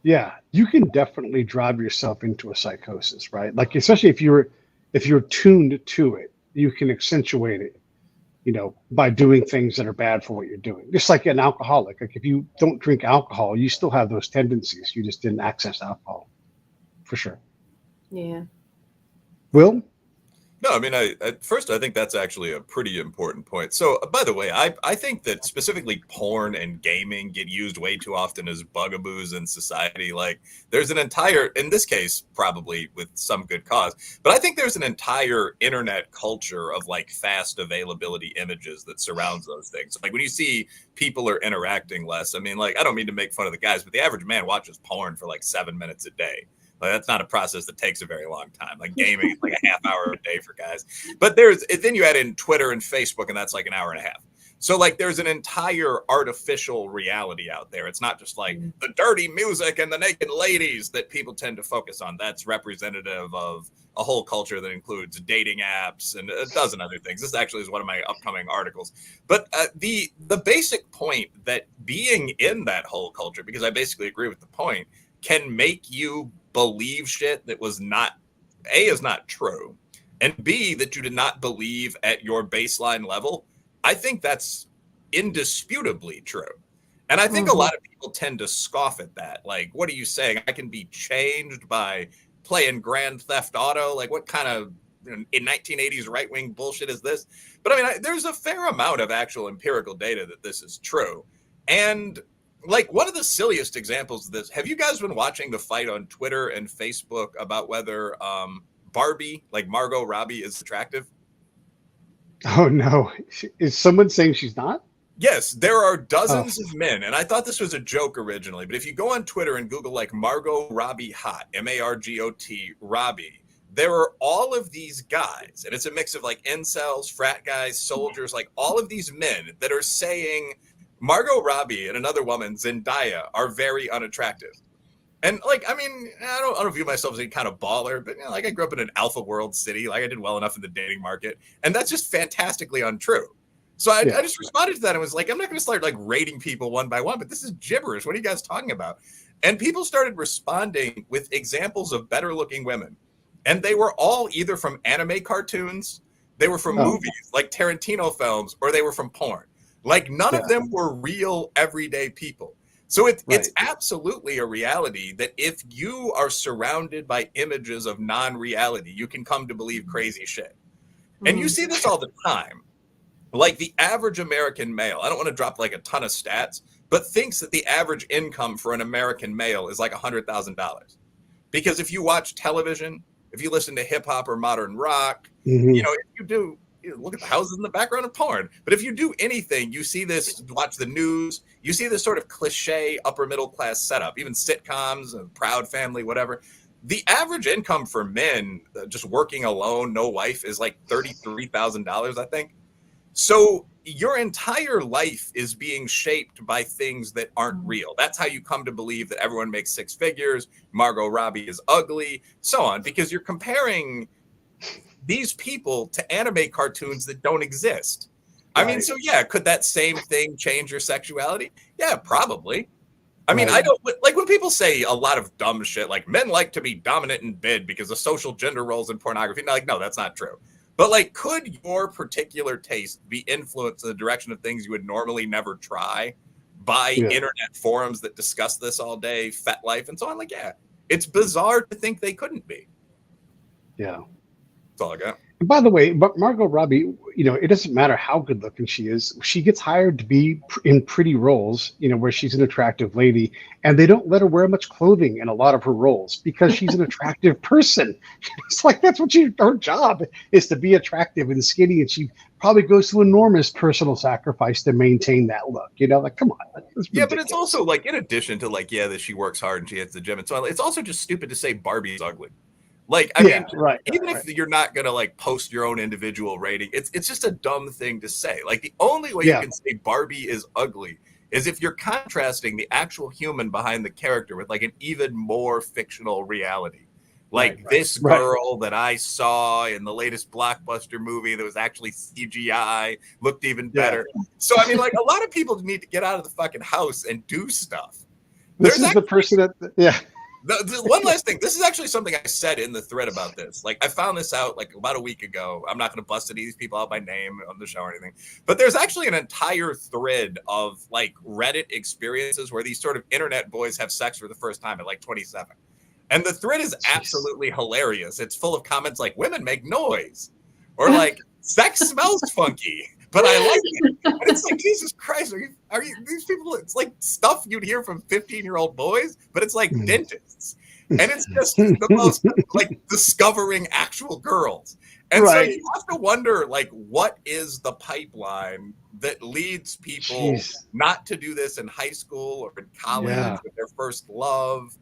Yeah, you can definitely drive yourself into a psychosis, right? Like especially if you're tuned to it, you can accentuate it, by doing things that are bad for what you're doing. Just like an alcoholic. Like if you don't drink alcohol, you still have those tendencies. You just didn't access alcohol, for sure. Yeah. Will? No, I mean, at first, I think that's actually a pretty important point. So, by the way, I think that specifically porn and gaming get used way too often as bugaboos in society. Like, there's an entire, in this case, probably with some good cause, but I think there's an entire internet culture of like fast availability images that surrounds those things. Like when you see people are interacting less, I mean, like, I don't mean to make fun of the guys, but the average man watches porn for like 7 minutes a day. Like, that's not a process that takes a very long time. Like gaming is like a half hour a day for guys. But then you add in Twitter and Facebook, and that's like an hour and a half. So like there's an entire artificial reality out there. It's not just like the dirty music and the naked ladies that people tend to focus on. That's representative of a whole culture that includes dating apps and a dozen other things. This actually is one of my upcoming articles. But the basic point that being in that whole culture, because I basically agree with the point, can make you believe shit that was not, A, is not true, and B, that you did not believe at your baseline level. I think that's indisputably true. And I think a lot of people tend to scoff at that. Like, what are you saying? I can be changed by playing Grand Theft Auto? Like, what kind of in 1980s right-wing bullshit is this? But I mean, there's a fair amount of actual empirical data that this is true. And like one of the silliest examples of this, have you guys been watching the fight on Twitter and Facebook about whether Barbie, like Margot Robbie, is attractive? Oh, no. Is someone saying she's not? Yes, there are dozens of men, and I thought this was a joke originally, but if you go on Twitter and Google like Margot Robbie hot, M-A-R-G-O-T, Robbie, there are all of these guys, and it's a mix of like incels, frat guys, soldiers, like all of these men that are saying Margot Robbie and another woman, Zendaya, are very unattractive. And like, I mean, I don't view myself as any kind of baller, but like I grew up in an alpha world city. Like I did well enough in the dating market, and that's just fantastically untrue. So I just responded to that and was like, I'm not going to start like rating people one by one, but this is gibberish. What are you guys talking about? And people started responding with examples of better looking women. And they were all either from anime cartoons, they were from movies like Tarantino films, or they were from porn. Like none of them were real everyday people. So it's Right. absolutely a reality that if you are surrounded by images of non-reality, you can come to believe crazy shit. And you see this all the time. Like the average American male, I don't want to drop like a ton of stats, but thinks that the average income for an American male is like $100,000. Because if you watch television, if you listen to hip hop or modern rock, Mhm. you know, if you do, look at the houses in the background of porn. But if you do anything, you see this, watch the news, you see this sort of cliche upper middle class setup, even sitcoms, Proud Family, whatever. The average income for men, just working alone, no wife, is like $33,000, I think. So your entire life is being shaped by things that aren't real. That's how you come to believe that everyone makes six figures, Margot Robbie is ugly, so on, because you're comparing these people to anime cartoons that don't exist. I mean, so yeah, could that same thing change your sexuality? Yeah, probably. I mean, I don't like when people say a lot of dumb shit like men like to be dominant in bed because of social gender roles in pornography. Like, no, that's not true. But like, could your particular taste be influenced in the direction of things you would normally never try by internet forums that discuss this all day, FetLife and so on? Like, yeah, it's bizarre to think they couldn't be. Yeah. That's all I got. And by the way, but Margot Robbie, you know, it doesn't matter how good looking she is. She gets hired to be in pretty roles, you know, where she's an attractive lady, and they don't let her wear much clothing in a lot of her roles because she's an attractive person. It's like that's what her job is, to be attractive and skinny, and she probably goes to enormous personal sacrifice to maintain that look. You know, like come on. Yeah, but it's also like in addition to like, yeah, that she works hard and she hits the gym and so on, it's also just stupid to say Barbie's ugly. Like, I mean, even if you're not going to like post your own individual rating, it's just a dumb thing to say. Like the only way you can say Barbie is ugly is if you're contrasting the actual human behind the character with like an even more fictional reality. Like this girl that I saw in the latest blockbuster movie that was actually CGI looked even better. So, I mean, like a lot of people need to get out of the fucking house and do stuff. This is the person that, one last thing. This is actually something I said in the thread about this. Like I found this out like about a week ago. I'm not going to bust any of these people out by name on the show or anything, but there's actually an entire thread of like Reddit experiences where these sort of internet boys have sex for the first time at like 27. And the thread is absolutely hilarious. It's full of comments like women make noise or like sex smells funky, but I like it. And it's like, Jesus Christ, are you these people? It's like stuff you'd hear from 15-year-old boys, but it's like dentists. And it's just the most like discovering actual girls. And so you have to wonder, like, what is the pipeline that leads people not to do this in high school or in college with their first love,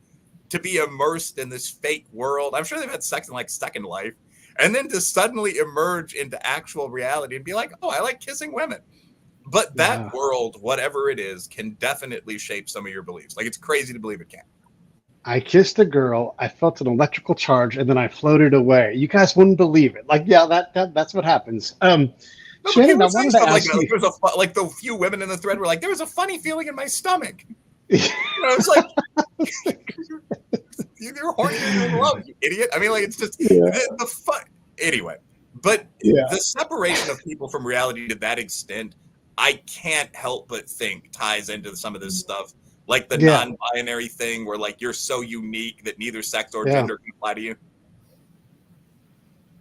to be immersed in this fake world? I'm sure they've had sex in like Second Life. And then to suddenly emerge into actual reality and be like, oh, I like kissing women. But that world, whatever it is, can definitely shape some of your beliefs. Like, it's crazy to believe it can. I kissed a girl, I felt an electrical charge, and then I floated away. You guys wouldn't believe it. Like, that's what happens. No, Shannon, I wanted to ask you. Like the few women in the thread were like, there was a funny feeling in my stomach. You know, it's like, you're horny, you're in love, you idiot. I mean, like, it's just the fun. Anyway, but the separation of people from reality to that extent, I can't help but think ties into some of this stuff, like the non-binary thing where like you're so unique that neither sex or gender can apply to you.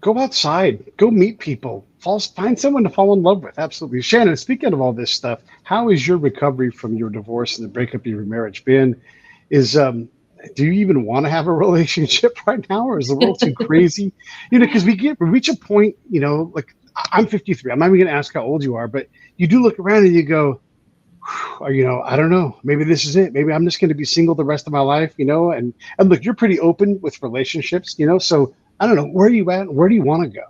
Go outside, go meet people, find someone to fall in love with. Absolutely. Shannon, speaking of all this stuff, how is your recovery from your divorce and the breakup of your marriage been? Do you even want to have a relationship right now, or is the world too crazy? You know, because we reach a point, you know, like I'm 53. I'm not even going to ask how old you are, but you do look around and you go, you know, I don't know. Maybe this is it. Maybe I'm just going to be single the rest of my life, you know. And look, you're pretty open with relationships, you know. So I don't know, where are you at? Where do you want to go?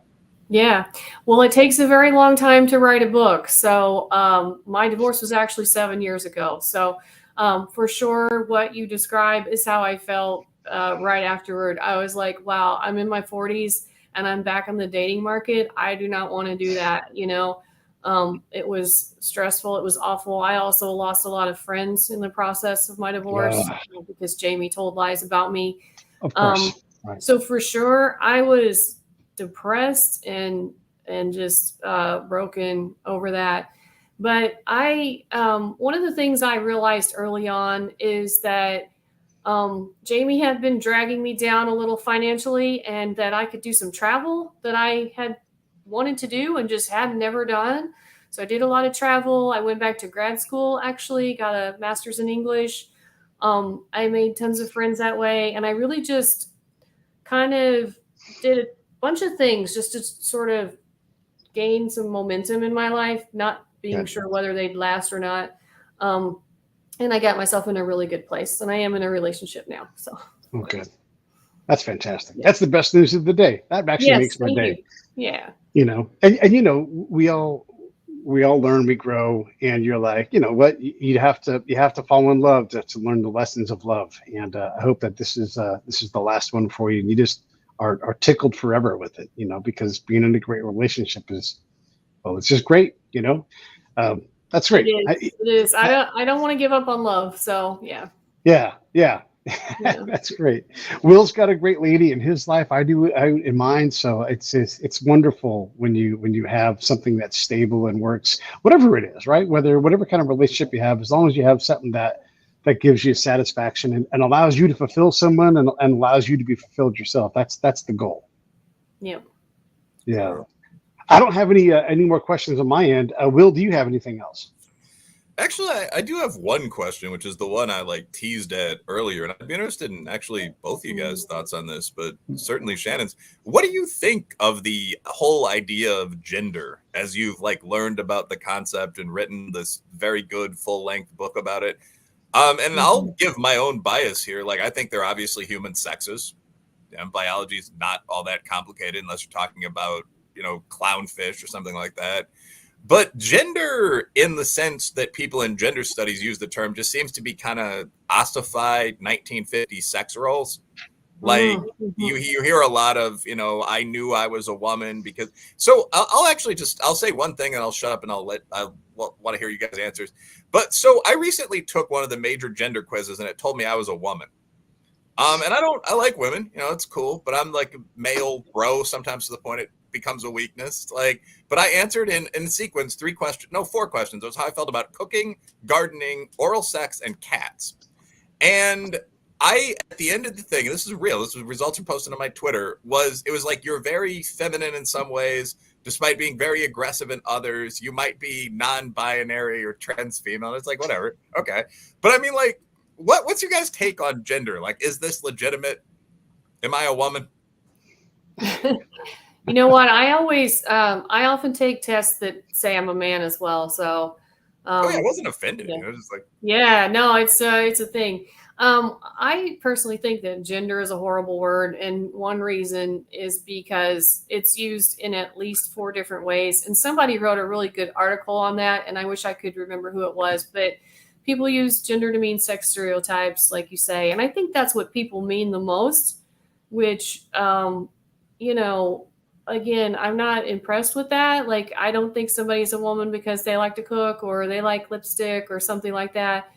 Yeah, well, it takes a very long time to write a book. So my divorce was actually 7 years ago. So for sure, what you describe is how I felt right afterward. I was like, wow, I'm in my 40s and I'm back on the dating market. I do not want to do that. You know, it was stressful. It was awful. I also lost a lot of friends in the process of my divorce because Jamie told lies about me. Of course. So for sure, I was depressed and just broken over that. But one of the things I realized early on is that Jamie had been dragging me down a little financially, and that I could do some travel that I had wanted to do and just had never done. So I did a lot of travel. I went back to grad school, actually, got a master's in English. I made tons of friends that way. And I really just kind of did a bunch of things just to sort of gain some momentum in my life, not being sure whether they'd last or not. And I got myself in a really good place, and I am in a relationship now. So okay, that's fantastic. Yeah. That's the best news of the day. That actually makes my day. Yeah. And we all learn, we grow, and you're like, you know what, you have to fall in love to learn the lessons of love. And I hope that this is the last one for you, and you just are tickled forever with it, because being in a great relationship is, well, it's just great, that's great. It is. I don't want to give up on love. So yeah. Yeah. That's great. Will's got a great lady in his life. I do in mine. So it's wonderful when you have something that's stable and works, whatever it is, right? Whatever kind of relationship you have, as long as you have something that gives you satisfaction and allows you to fulfill someone and allows you to be fulfilled yourself. That's the goal. Yeah. Yeah. I don't have any more questions on my end. Will, do you have anything else? Actually, I do have one question, which is the one I teased at earlier, and I'd be interested in actually both of you guys' thoughts on this, but certainly Shannon's. What do you think of the whole idea of gender as you've learned about the concept and written this very good full-length book about it? And I'll give my own bias here. I think they're obviously human sexes, and biology is not all that complicated unless you're talking about clownfish or something like that. But gender, in the sense that people in gender studies use the term, just seems to be kind of ossified 1950s sex roles. You hear a lot of, I knew I was a woman because. So I'll say one thing and I'll shut up and I want to hear you guys' answers. But so I recently took one of the major gender quizzes and it told me I was a woman. And I like women, it's cool, but I'm like a male bro sometimes to the point it becomes a weakness. But I answered in sequence 4 questions. It was how I felt about cooking, gardening, oral sex, and cats. And at the end of the thing, and this is real, this was results from posting on my Twitter, it was you're very feminine in some ways, despite being very aggressive in others. You might be non-binary or trans female. It's whatever. Okay. But I mean, what's your guys' take on gender? Is this legitimate? Am I a woman? You know what? I often take tests that say I'm a man as well. So, I wasn't offended. Yeah. I was just no, it's a thing. I personally think that gender is a horrible word, and one reason is because it's used in at least 4 different ways. And somebody wrote a really good article on that, and I wish I could remember who it was, but people use gender to mean sex stereotypes, like you say, and I think that's what people mean the most. Which, again, I'm not impressed with that. I don't think somebody's a woman because they like to cook or they like lipstick or something like that.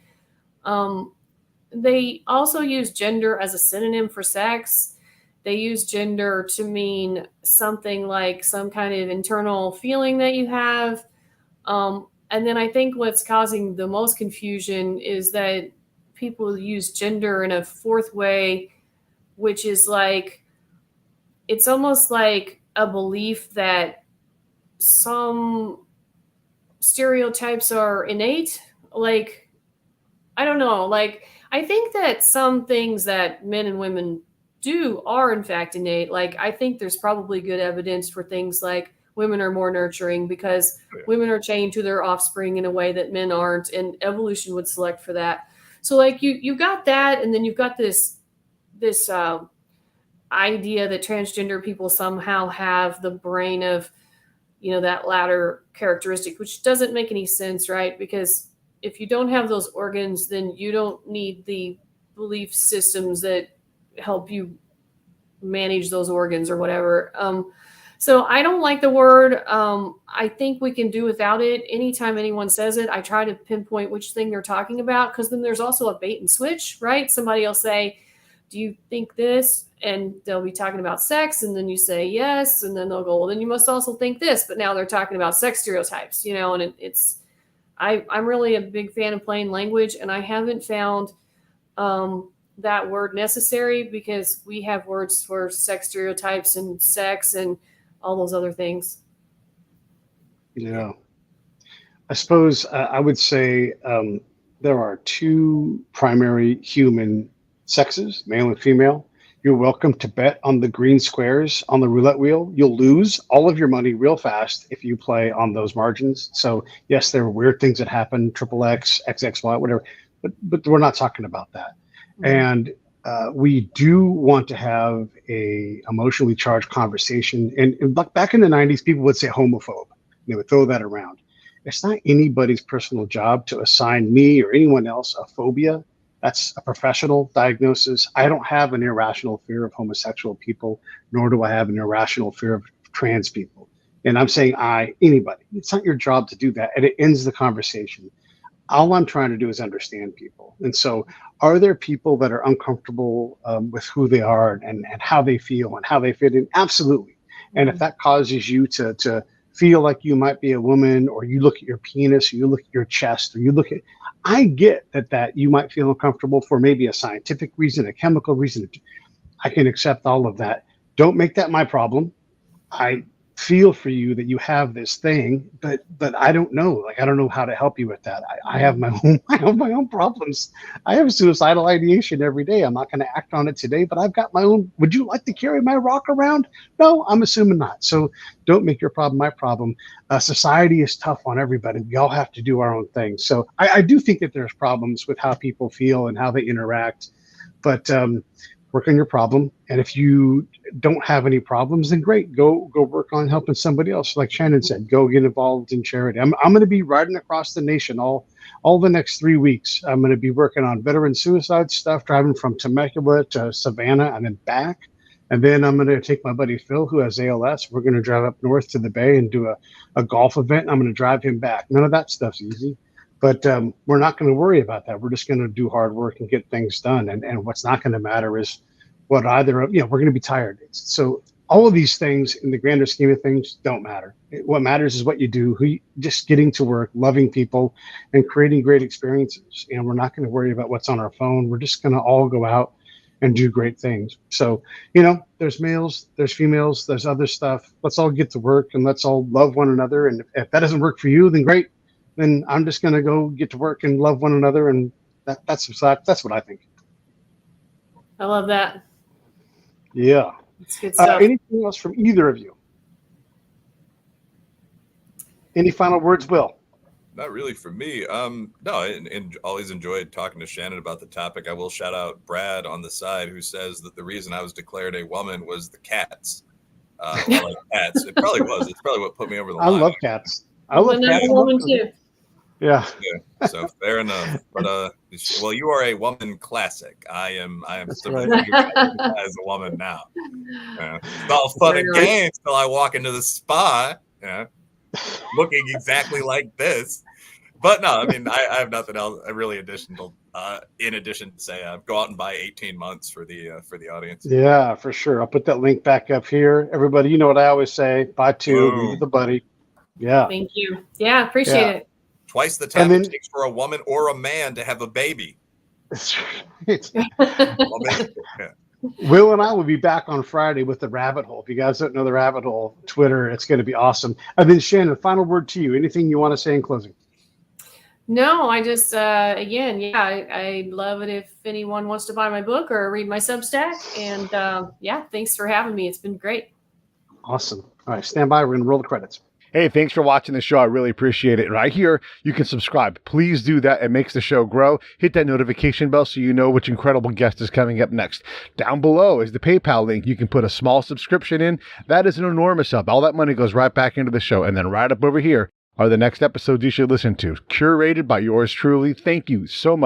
They also use gender as a synonym for sex. They use gender to mean something like some kind of internal feeling that you have. And then I think what's causing the most confusion is that people use gender in a 4th way, which is it's almost like a belief that some stereotypes are innate. I don't know. I think that some things that men and women do are in fact innate. I think there's probably good evidence for things like women are more nurturing because women are chained to their offspring in a way that men aren't, and evolution would select for that. So you got that, and then you've got this idea that transgender people somehow have the brain of, that latter characteristic, which doesn't make any sense, right? Because if you don't have those organs, then you don't need the belief systems that help you manage those organs or whatever. So I don't like the word. I think we can do without it. Anytime anyone says it, I try to pinpoint which thing they're talking about, because then there's also a bait and switch, right? Somebody will say, do you think this? And they'll be talking about sex, and then you say yes, and then they'll go, well, then you must also think this. But now they're talking about sex stereotypes, and it's I'm really a big fan of plain language, and I haven't found that word necessary, because we have words for sex stereotypes and sex and all those other things. Yeah. I suppose I would say there are two primary human sexes, male and female. You're welcome to bet on the green squares on the roulette wheel. You'll lose all of your money real fast if you play on those margins. So yes, there are weird things that happen, triple X, XXY, whatever, but we're not talking about that. Mm-hmm. And we do want to have a emotionally charged conversation. And back in the 90s, people would say homophobe. They would throw that around. It's not anybody's personal job to assign me or anyone else a phobia. That's a professional diagnosis. I don't have an irrational fear of homosexual people, nor do I have an irrational fear of trans people. And I'm saying anybody. It's not your job to do that. And it ends the conversation. All I'm trying to do is understand people. And so are there people that are uncomfortable with who they are and how they feel and how they fit in? Absolutely. And if that causes you to feel like you might be a woman, or you look at your penis, or you look at your chest, or you look at, I get that you might feel uncomfortable for maybe a scientific reason, a chemical reason. I can accept all of that. Don't make that my problem. I feel for you that you have this thing, but I don't know. Like, I don't know how to help you with that. I have my own problems. I have suicidal ideation every day. I'm not going to act on it today, but I've got my own. Would you like to carry my rock around? No, I'm assuming not. So don't make your problem my problem. Society is tough on everybody. We all have to do our own thing. So I do think that there's problems with how people feel and how they interact, but work on your problem. And if you don't have any problems, then great. Go work on helping somebody else. Like Shannon said, go get involved in charity. I'm going to be riding across the nation all the next 3 weeks. I'm going to be working on veteran suicide stuff, driving from Temecula to Savannah and then back. And then I'm going to take my buddy Phil, who has ALS. We're going to drive up north to the Bay and do a golf event. I'm going to drive him back. None of that stuff's easy. But we're not going to worry about that. We're just going to do hard work and get things done. And what's not going to matter is what we're going to be tired. So all of these things in the grander scheme of things don't matter. What matters is what you do, just getting to work, loving people, and creating great experiences. And we're not going to worry about what's on our phone. We're just going to all go out and do great things. So, there's males, there's females, there's other stuff. Let's all get to work and let's all love one another. And if that doesn't work for you, then great. Then I'm just going to go get to work and love one another. And that's what I think. I love that. Yeah. It's good stuff. Anything else from either of you? Any final words, Will? Not really for me. No, and always enjoyed talking to Shannon about the topic. I will shout out Brad on the side, who says that the reason I was declared a woman was the cats. I like cats. It probably was. It's probably what put me over the line. I love cats. I love cats. Woman too. Yeah. So fair enough. But well, you are a woman classic. I am right. As a woman now. It's all fun and games till I walk into the spa, looking exactly like this. But no, I mean, I have nothing else really in addition to say go out and buy 18 months for the audience. Yeah, for sure. I'll put that link back up here. Everybody, you know what I always say, buy two, leave the buddy. Yeah. Thank you. Yeah, appreciate it. Twice the time it takes for a woman or a man to have a baby. That's right. Will and I will be back on Friday with the rabbit hole. If you guys don't know the rabbit hole, Twitter, it's going to be awesome. And then Shannon, final word to you. Anything you want to say in closing? No, I just, again, I love it if anyone wants to buy my book or read my Substack. And thanks for having me. It's been great. Awesome. All right, stand by. We're going to roll the credits. Hey, thanks for watching the show. I really appreciate it. Right here, you can subscribe. Please do that. It makes the show grow. Hit that notification bell so you know which incredible guest is coming up next. Down below is the PayPal link. You can put a small subscription in. That is an enormous help. All that money goes right back into the show. And then right up over here are the next episodes you should listen to, curated by yours truly. Thank you so much.